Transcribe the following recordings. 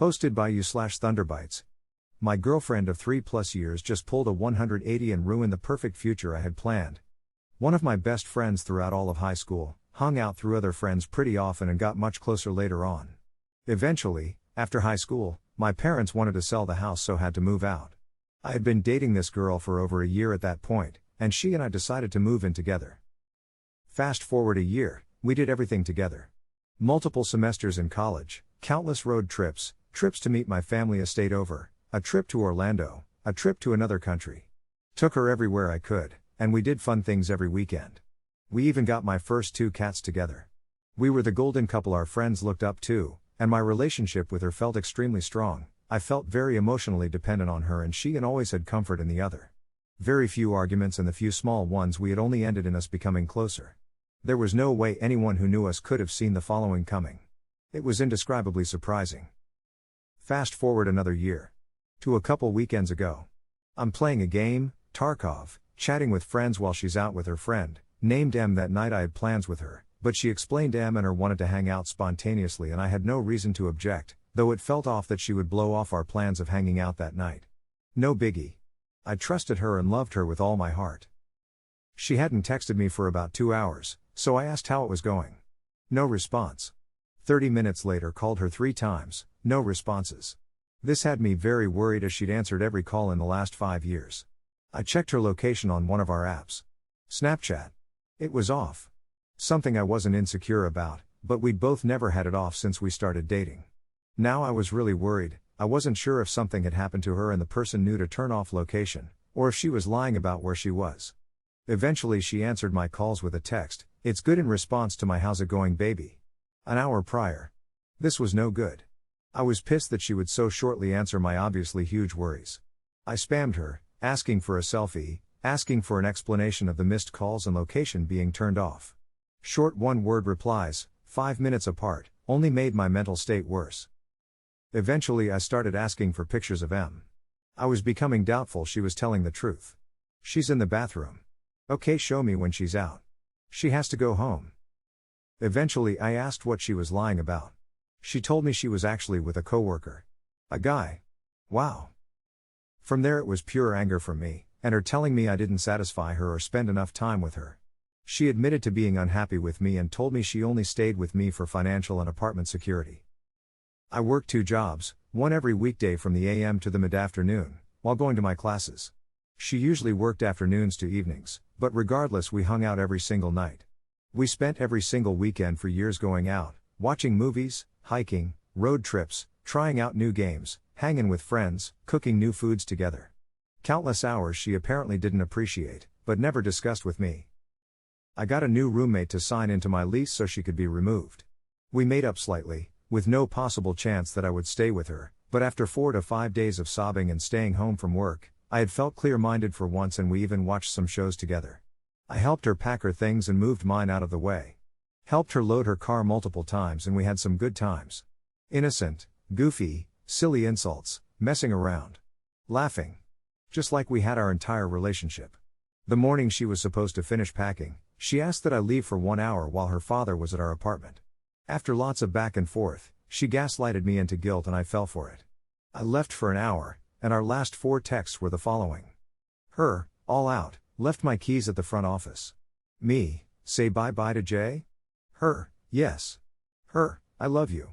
Hosted by you/Thunderbites. My girlfriend of 3+ years just pulled a 180 and ruined the perfect future I had planned. One of my best friends throughout all of high school, hung out through other friends pretty often and got much closer later on. Eventually, after high school, my parents wanted to sell the house so had to move out. I had been dating this girl for over a year at that point, and she and I decided to move in together. Fast forward a year, we did everything together. Multiple semesters in college, countless road trips, trips to meet my family estate over, a trip to Orlando, a trip to another country. Took her everywhere I could, and we did fun things every weekend. We even got my first 2 cats together. We were the golden couple our friends looked up to, and my relationship with her felt extremely strong. I felt very emotionally dependent on her and she and always had comfort in the other. Very few arguments and the few small ones we had only ended in us becoming closer. There was no way anyone who knew us could have seen the following coming. It was indescribably surprising. Fast forward another year. To a couple weekends ago. I'm playing a game, Tarkov, chatting with friends while she's out with her friend, named M. That night I had plans with her, but she explained M and her wanted to hang out spontaneously and I had no reason to object, though it felt off that she would blow off our plans of hanging out that night. No biggie. I trusted her and loved her with all my heart. She hadn't texted me for about 2 hours, so I asked how it was going. No response. 30 minutes later called her 3 times, no responses. This had me very worried as she'd answered every call in the last 5 years. I checked her location on one of our apps. Snapchat. It was off. Something I wasn't insecure about, but we'd both never had it off since we started dating. Now I was really worried. I wasn't sure if something had happened to her and the person knew to turn off location, or if she was lying about where she was. Eventually she answered my calls with a text, "It's good," in response to my "How's it going, baby?" An hour prior. This was no good. I was pissed that she would so shortly answer my obviously huge worries. I spammed her, asking for a selfie, asking for an explanation of the missed calls and location being turned off. Short 1-word replies, 5 minutes apart, only made my mental state worse. Eventually I started asking for pictures of M. I was becoming doubtful she was telling the truth. She's in the bathroom. Okay, show me when she's out. She has to go home. Eventually I asked what she was lying about. She told me she was actually with a coworker. A guy. Wow. From there it was pure anger from me, and her telling me I didn't satisfy her or spend enough time with her. She admitted to being unhappy with me and told me she only stayed with me for financial and apartment security. I worked 2 jobs, one every weekday from the AM to the mid-afternoon, while going to my classes. She usually worked afternoons to evenings, but regardless we hung out every single night. We spent every single weekend for years going out, watching movies, hiking, road trips, trying out new games, hanging with friends, cooking new foods together. Countless hours she apparently didn't appreciate, but never discussed with me. I got a new roommate to sign into my lease so she could be removed. We made up slightly, with no possible chance that I would stay with her, but after 4 to 5 days of sobbing and staying home from work, I had felt clear-minded for once and we even watched some shows together. I helped her pack her things and moved mine out of the way. Helped her load her car multiple times and we had some good times. Innocent, goofy, silly insults, messing around. Laughing. Just like we had our entire relationship. The morning she was supposed to finish packing, she asked that I leave for 1 hour while her father was at our apartment. After lots of back and forth, she gaslighted me into guilt and I fell for it. I left for an hour, and our last 4 texts were the following. Her, all out, left my keys at the front office. Me, say bye-bye to Jay? Her, yes. Her, I love you.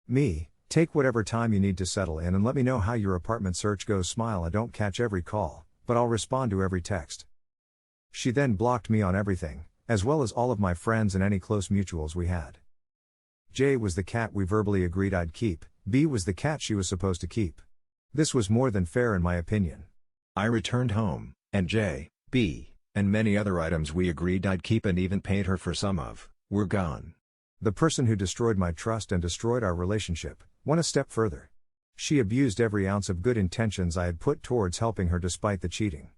Me, take whatever time you need to settle in and let me know how your apartment search goes. Smile. I don't catch every call, but I'll respond to every text. She then blocked me on everything, as well as all of my friends and any close mutuals we had. J was the cat we verbally agreed I'd keep, B was the cat she was supposed to keep. This was more than fair in my opinion. I returned home, and J, B, and many other items we agreed I'd keep and even paid her for some of, were gone. The person who destroyed my trust and destroyed our relationship went a step further. She abused every ounce of good intentions I had put towards helping her despite the cheating.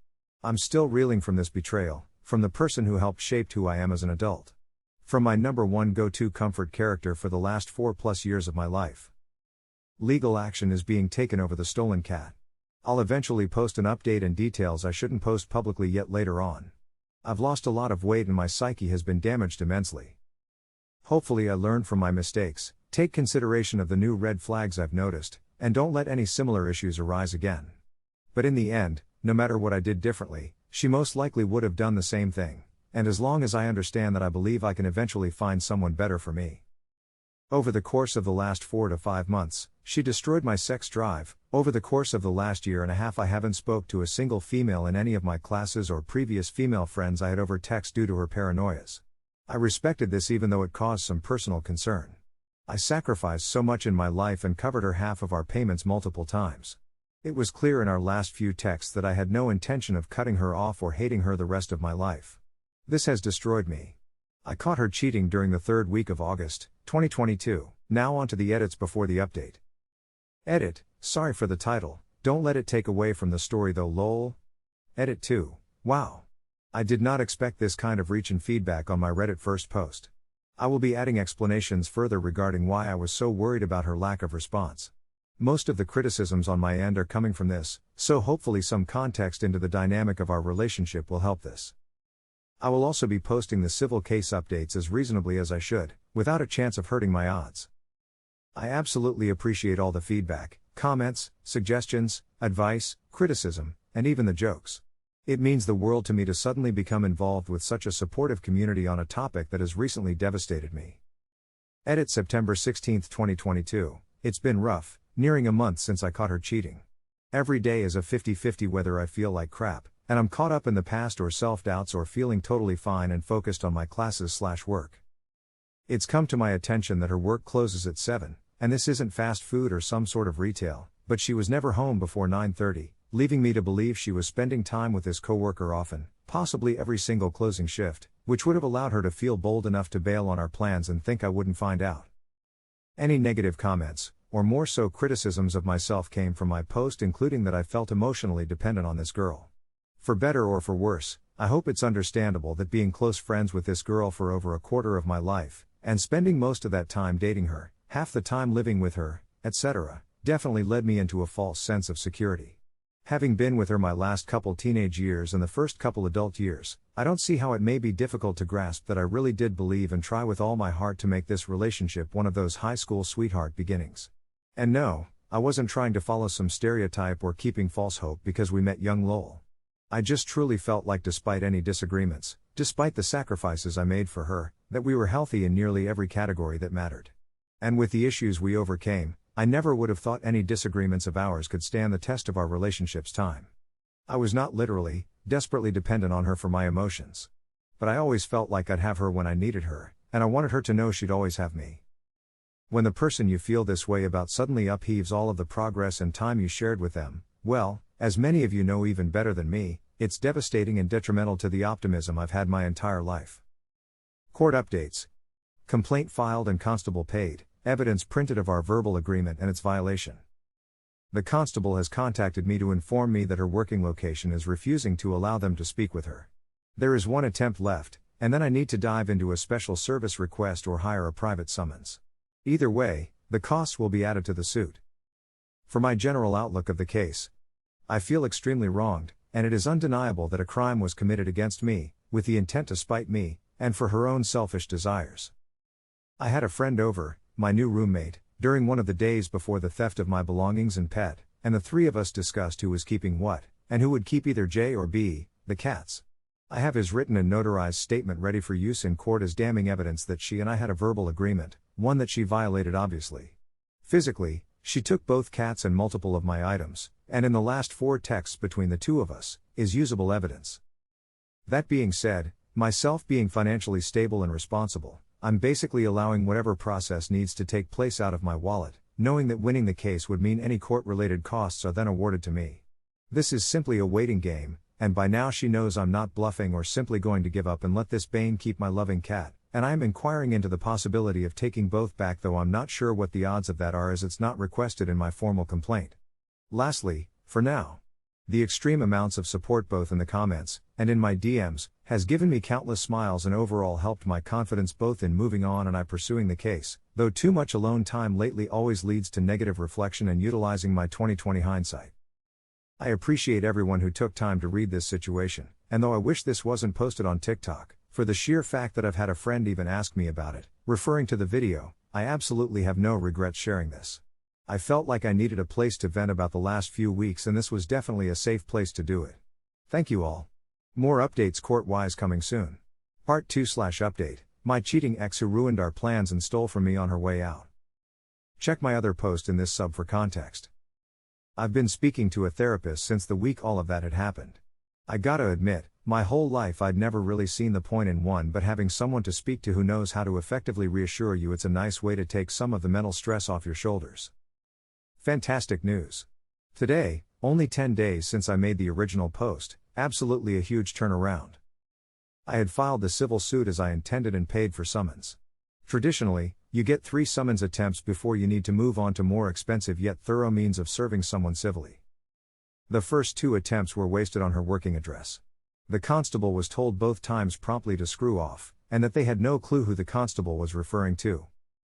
I'm still reeling from this betrayal, from the person who helped shape who I am as an adult. From my number one go-to comfort character for the last 4+ years of my life. Legal action is being taken over the stolen cat. I'll eventually post an update and details I shouldn't post publicly yet later on. I've lost a lot of weight and my psyche has been damaged immensely. Hopefully I learned from my mistakes, take consideration of the new red flags I've noticed, and don't let any similar issues arise again. But in the end, no matter what I did differently, she most likely would have done the same thing, and as long as I understand that, I believe I can eventually find someone better for me. Over the course of the last 4 to 5 months, she destroyed my sex drive. Over the course of the last year and a half, I haven't spoke to a single female in any of my classes or previous female friends I had over text due to her paranoias. I respected this even though it caused some personal concern. I sacrificed so much in my life and covered her half of our payments multiple times. It was clear in our last few texts that I had no intention of cutting her off or hating her the rest of my life. This has destroyed me. I caught her cheating during the 3rd week of August, 2022. Now on to the edits before the update. Edit: sorry for the title, don't let it take away from the story though lol. Edit 2: wow. I did not expect this kind of reach and feedback on my Reddit first post. I will be adding explanations further regarding why I was so worried about her lack of response. Most of the criticisms on my end are coming from this, so hopefully some context into the dynamic of our relationship will help this. I will also be posting the civil case updates as reasonably as I should, without a chance of hurting my odds. I absolutely appreciate all the feedback, comments, suggestions, advice, criticism, and even the jokes. It means the world to me to suddenly become involved with such a supportive community on a topic that has recently devastated me. Edit: September 16, 2022. It's been rough, nearing a month since I caught her cheating. Every day is a 50-50 whether I feel like crap, and I'm caught up in the past, or self-doubts, or feeling totally fine and focused on my classes/work. It's come to my attention that her work closes at 7, and this isn't fast food or some sort of retail, but she was never home before 9:30, leaving me to believe she was spending time with this coworker often, possibly every single closing shift, which would have allowed her to feel bold enough to bail on our plans and think I wouldn't find out. Any negative comments, or more so criticisms of myself, came from my post, including that I felt emotionally dependent on this girl. For better or for worse, I hope it's understandable that being close friends with this girl for over a quarter of my life, and spending most of that time dating her, half the time living with her, etc., definitely led me into a false sense of security. Having been with her my last couple teenage years and the first couple adult years, I don't see how it may be difficult to grasp that I really did believe and try with all my heart to make this relationship one of those high school sweetheart beginnings. And no, I wasn't trying to follow some stereotype or keeping false hope because we met young lol. I just truly felt like, despite any disagreements, despite the sacrifices I made for her, that we were healthy in nearly every category that mattered. And with the issues we overcame, I never would have thought any disagreements of ours could stand the test of our relationship's time. I was not literally, desperately dependent on her for my emotions. But I always felt like I'd have her when I needed her, and I wanted her to know she'd always have me. When the person you feel this way about suddenly upheaves all of the progress and time you shared with them, well, as many of you know even better than me, it's devastating and detrimental to the optimism I've had my entire life. Court updates. Complaint filed and constable paid, evidence printed of our verbal agreement and its violation. The constable has contacted me to inform me that her working location is refusing to allow them to speak with her. There is one attempt left, and then I need to dive into a special service request or hire a private summons. Either way, the costs will be added to the suit. For my general outlook of the case, I feel extremely wronged, and it is undeniable that a crime was committed against me, with the intent to spite me, and for her own selfish desires. I had a friend over, my new roommate, during one of the days before the theft of my belongings and pet, and the three of us discussed who was keeping what, and who would keep either J or B, the cats. I have his written and notarized statement ready for use in court as damning evidence that she and I had a verbal agreement, one that she violated obviously. Physically, she took both cats and multiple of my items, and in the last 4 texts between the two of us, is usable evidence. That being said, myself being financially stable and responsible, I'm basically allowing whatever process needs to take place out of my wallet, knowing that winning the case would mean any court-related costs are then awarded to me. This is simply a waiting game, and by now she knows I'm not bluffing or simply going to give up and let this Bane keep my loving cat, and I am inquiring into the possibility of taking both back, though I'm not sure what the odds of that are as it's not requested in my formal complaint. Lastly, for now, the extreme amounts of support both in the comments and in my DMs has given me countless smiles and overall helped my confidence both in moving on and I pursuing the case, though too much alone time lately always leads to negative reflection and utilizing my 20/20 hindsight. I appreciate everyone who took time to read this situation, and though I wish this wasn't posted on TikTok, for the sheer fact that I've had a friend even ask me about it, referring to the video, I absolutely have no regrets sharing this. I felt like I needed a place to vent about the last few weeks, and this was definitely a safe place to do it. Thank you all. More updates court-wise coming soon. Part 2/update, my cheating ex who ruined our plans and stole from me on her way out. Check my other post in this sub for context. I've been speaking to a therapist since the week all of that had happened. I gotta admit, my whole life I'd never really seen the point in one, but having someone to speak to who knows how to effectively reassure you, it's a nice way to take some of the mental stress off your shoulders. Fantastic news. Today, only 10 days since I made the original post, absolutely a huge turnaround. I had filed the civil suit as I intended and paid for summons. Traditionally, you get 3 summons attempts before you need to move on to more expensive yet thorough means of serving someone civilly. The first 2 attempts were wasted on her working address. The constable was told both times promptly to screw off, and that they had no clue who the constable was referring to.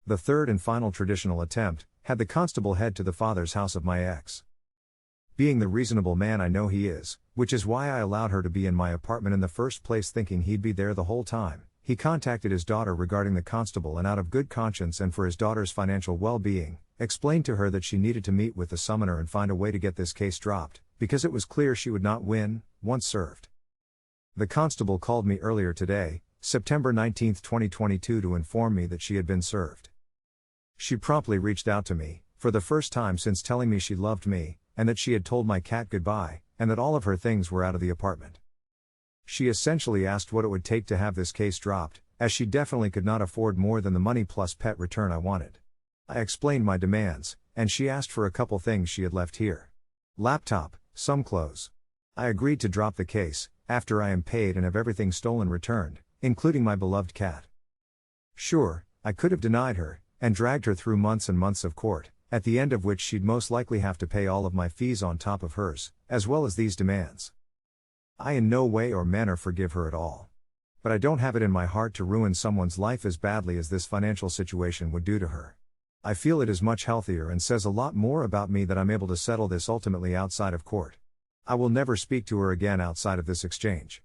The third and final traditional attempt had the constable head to the father's house of my ex. Being the reasonable man I know he is, which is why I allowed her to be in my apartment in the first place thinking he'd be there the whole time, he contacted his daughter regarding the constable and out of good conscience and for his daughter's financial well-being, explained to her that she needed to meet with the summoner and find a way to get this case dropped, because it was clear she would not win, once served. The constable called me earlier today, September 19, 2022, to inform me that she had been served. She promptly reached out to me, for the first time since telling me she loved me, and that she had told my cat goodbye, and that all of her things were out of the apartment. She essentially asked what it would take to have this case dropped, as she definitely could not afford more than the money plus pet return I wanted. I explained my demands, and she asked for a couple things she had left here. Laptop, some clothes. I agreed to drop the case, after I am paid and have everything stolen returned, including my beloved cat. Sure, I could have denied her, and dragged her through months and months of court, at the end of which she'd most likely have to pay all of my fees on top of hers, as well as these demands. I in no way or manner forgive her at all. But I don't have it in my heart to ruin someone's life as badly as this financial situation would do to her. I feel it is much healthier and says a lot more about me that I'm able to settle this ultimately outside of court. I will never speak to her again outside of this exchange.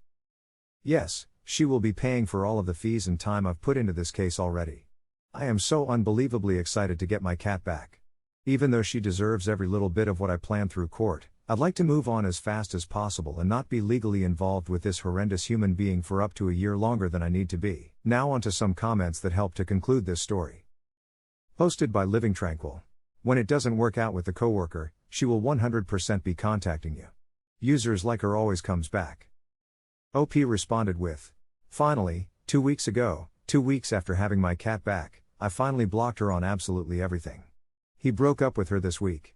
Yes, she will be paying for all of the fees and time I've put into this case already. I am so unbelievably excited to get my cat back. Even though she deserves every little bit of what I planned through court, I'd like to move on as fast as possible and not be legally involved with this horrendous human being for up to a year longer than I need to be. Now onto some comments that help to conclude this story. Posted by Living Tranquil. When it doesn't work out with the coworker, she will 100% be contacting you. Users like her always comes back. OP responded with, finally, 2 weeks ago, 2 weeks after having my cat back, I finally blocked her on absolutely everything. He broke up with her this week.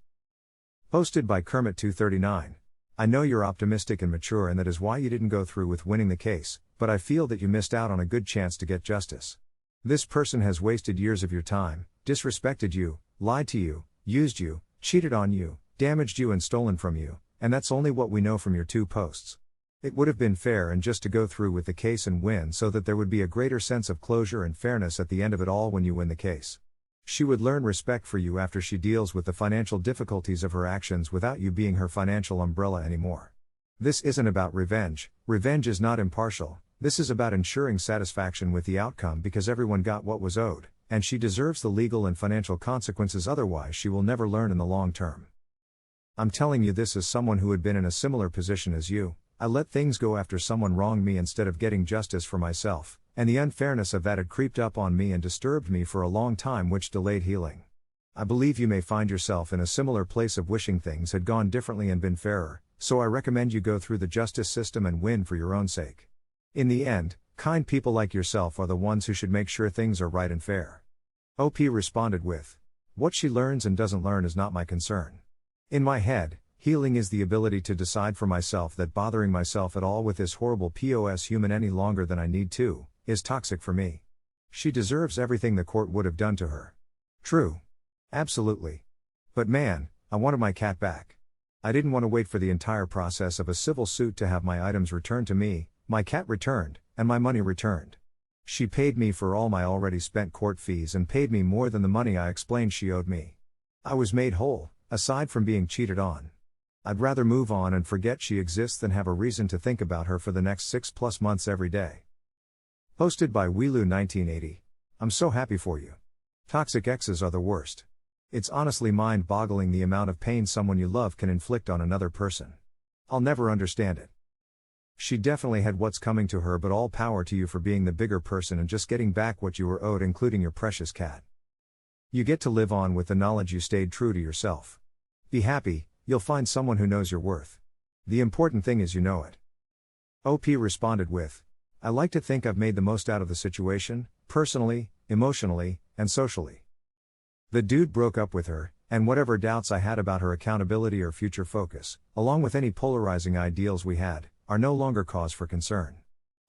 Posted by Kermit239. I know you're optimistic and mature and that is why you didn't go through with winning the case, but I feel that you missed out on a good chance to get justice. This person has wasted years of your time, disrespected you, lied to you, used you, cheated on you, damaged you and stolen from you, and that's only what we know from your 2 posts. It would have been fair and just to go through with the case and win so that there would be a greater sense of closure and fairness at the end of it all when you win the case. She would learn respect for you after she deals with the financial difficulties of her actions without you being her financial umbrella anymore. This isn't about revenge. Revenge is not impartial. This is about ensuring satisfaction with the outcome because everyone got what was owed, and she deserves the legal and financial consequences, otherwise she will never learn in the long term. I'm telling you this as someone who had been in a similar position as you. I let things go after someone wronged me instead of getting justice for myself, and the unfairness of that had creeped up on me and disturbed me for a long time, which delayed healing. I believe you may find yourself in a similar place of wishing things had gone differently and been fairer, so I recommend you go through the justice system and win for your own sake. In the end, kind people like yourself are the ones who should make sure things are right and fair. OP responded with, what she learns and doesn't learn is not my concern. In my head, healing is the ability to decide for myself that bothering myself at all with this horrible POS human any longer than I need to, is toxic for me. She deserves everything the court would have done to her. True. Absolutely. But man, I wanted my cat back. I didn't want to wait for the entire process of a civil suit to have my items returned to me, my cat returned, and my money returned. She paid me for all my already spent court fees and paid me more than the money I explained she owed me. I was made whole, aside from being cheated on. I'd rather move on and forget she exists than have a reason to think about her for the next 6+ months every day. Posted by Wilu1980. I'm so happy for you. Toxic exes are the worst. It's honestly mind-boggling the amount of pain someone you love can inflict on another person. I'll never understand it. She definitely had what's coming to her, but all power to you for being the bigger person and just getting back what you were owed, including your precious cat. You get to live on with the knowledge you stayed true to yourself. Be happy, you'll find someone who knows your worth. The important thing is you know it. OP responded with, I like to think I've made the most out of the situation, personally, emotionally, and socially. The dude broke up with her, and whatever doubts I had about her accountability or future focus, along with any polarizing ideals we had, are no longer cause for concern.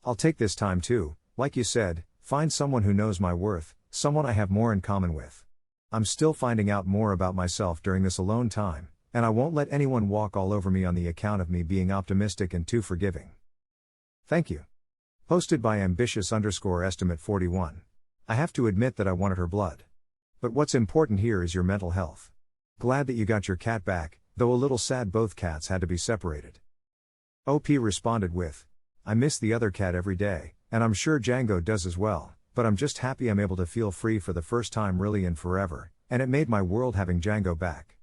I'll take this time to, like you said, find someone who knows my worth, someone I have more in common with. I'm still finding out more about myself during this alone time, and I won't let anyone walk all over me on the account of me being optimistic and too forgiving. Thank you. Posted by ambitious_estimate 41. I have to admit that I wanted her blood. But what's important here is your mental health. Glad that you got your cat back, though a little sad both cats had to be separated. OP responded with, I miss the other cat every day, and I'm sure Django does as well, but I'm just happy I'm able to feel free for the first time really in forever, and it made my world having Django back.